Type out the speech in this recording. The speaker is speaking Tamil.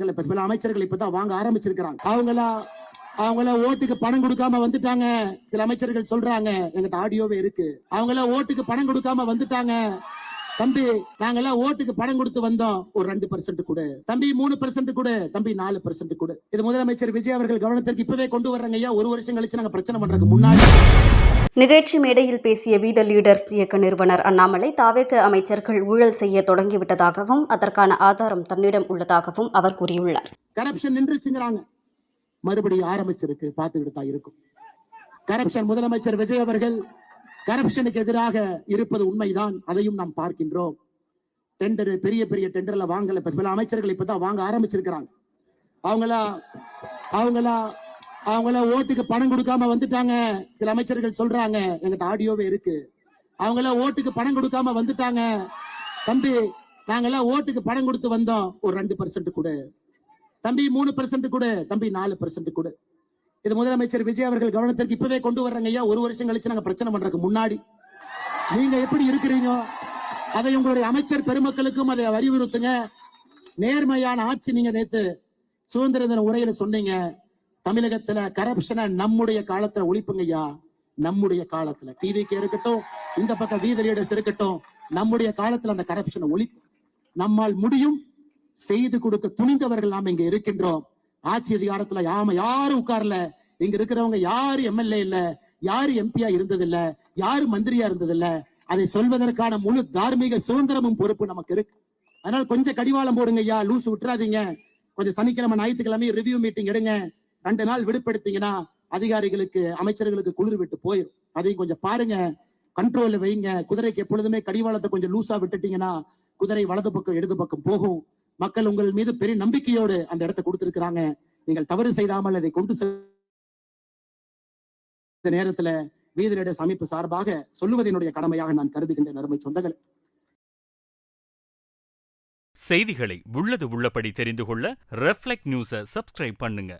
வாங்கல. இப்ப சில அமைச்சர்கள் இப்பதான் வாங்க ஆரம்பிச்சிருக்கிறாங்க. அவங்கள ஓட்டுக்கு பணம் கொடுக்காம வந்துட்டாங்க. சில அமைச்சர்கள் சொல்றாங்க, எங்கிட்ட ஆடியோவே இருக்கு. அவங்கள ஓட்டுக்கு பணம் கொடுக்காம வந்துட்டாங்க. தம்பி, நாங்கெல்லாம் ஓட்டுக்கு பணம் கொடுத்து வந்தோம். ஒரு 2% கொடு தம்பி, 3% கொடு தம்பி, 4% கொடு. இது முதலமைச்சர் விஜய் அவர்கள் கவனத்திற்கு இப்பவே கொண்டு வர்றாங்க ஐயா. ஒரு வருஷம் கழிச்சு நாங்க பிரச்சனை பண்றதுக்கு முன்னாடி. நிகழ்ச்சி மேடையில் பேசிய வி த லீடர்ஸ் இயக்க நிறுவனர் அண்ணாமலை, தாவேக அமைச்சர்கள் ஊழல் செய்ய தொடங்கிவிட்டதாகவும் அதற்கான ஆதாரம் தன்னிடம் உள்ளதாகவும் அவர் கூறியுள்ளார். கரப்ஷன் நின்றுச்சுங்கிறாங்க, மறுபடியும் ஆரம்பிச்சிருக்கு, பார்த்துக்கிட்டு தான் இருக்கும். கரப்ஷன் முதலமைச்சர் விஜய் அவர்கள் கரப்ஷனுக்கு எதிராக இருப்பது உண்மைதான், அதையும் நாம் பார்க்கின்றோம். டெண்டர், பெரிய பெரிய டெண்டர்ல வாங்கல. சில அமைச்சர்கள் இப்பதான் வாங்க ஆரம்பிச்சிருக்கிறாங்க. அவங்கள ஓட்டுக்கு பணம் கொடுக்காம வந்துட்டாங்க. சில அமைச்சர்கள் சொல்றாங்க, எங்கிட்ட ஆடியோவே இருக்கு. அவங்கள ஓட்டுக்கு பணம் கொடுக்காம வந்துட்டாங்க. தம்பி, நாங்கெல்லாம் ஓட்டுக்கு பணம் கொடுத்து வந்தோம். ஒரு 2% கொடு தம்பி, 3% கொடு தம்பி, 4% கொடு. இது முதலமைச்சர் விஜய் அவர்கள் கவனத்திற்கு இப்பவே கொண்டு வர்றாங்க ஐயா. ஒரு வருஷம் கழிச்சு நாங்க பிரச்சனை பண்றதுக்கு முன்னாடி. நீங்க எப்படி இருக்கிறீங்க, அதை உங்களுடைய அமைச்சர் பெருமக்களுக்கும் அதை வலியுறுத்துங்க. நேர்மையான ஆட்சி. நீங்க நேத்து சுதந்திர தின உரையில சொன்னீங்க, தமிழகத்துல கரப்ஷனை நம்முடைய காலத்துல ஒழிப்புங்க ஐயா. நம்முடைய காலத்துல டிவிக்கு இருக்கட்டும், இந்த பக்கம் வி த லீடர்ஸ் இருக்கட்டும், நம்முடைய காலத்துல அந்த கரப்ஷனை ஒழிப்பு நம்மால் முடியும். செய்து கொடுக்க துணிந்தவர்கள் நாம் இங்க இருக்கின்றோம். ஆட்சி அதிகாரத்துல யாரும் உட்கார்ல. இங்க இருக்கிறவங்க யாரு எம்எல்ஏ இல்ல, யாரு எம்பியா இருந்தது இல்ல, யாரு மந்திரியா இருந்தது இல்ல. அதை சொல்வதற்கான முழு தார்மீக சுதந்திரமும் பொறுப்பு நமக்கு இருக்கு. அதனால கொஞ்சம் கடிவாளம் போடுங்க ஐயா, லூசு விட்டுறாதீங்க. கொஞ்சம் சனிக்கிழமை ஞாயிற்றுக்கிழமை ரிவ்யூ மீட்டிங் எடுங்க. 2 நாள் விடுபடுத்தீங்கன்னா அதிகாரிகளுக்கு, அமைச்சர்களுக்கு குளிர் விட்டு போயிடும். அதையும் கொஞ்சம் பாருங்க, கண்ட்ரோல்ல வைங்க. குதிரைக்கு எப்பொழுதுமே கடிவாளத்தை கொஞ்சம் லூசா விட்டுட்டீங்கன்னா குதிரை வலது பக்கம் இடது பக்கம் போகும். மக்கள் உங்கள் மீது பெரிய நம்பிக்கையோடு அந்த இடத்தை கொடுத்திருக்கிறாங்க. நீங்கள் தவறு செய்தாமல் அதை கொண்டு நேரத்துல வி த லீடர்ஸ் அமைப்பு சார்பாக சொல்லுவது என்னுடைய கடமையாக நான் கருதுகின்றேன். அருமை சொந்தங்கள், செய்திகளை உள்ளது உள்ளபடி தெரிந்து கொள்ள ரெஃப்ளெக்ட் நியூஸை சப்ஸ்கிரைப் பண்ணுங்க.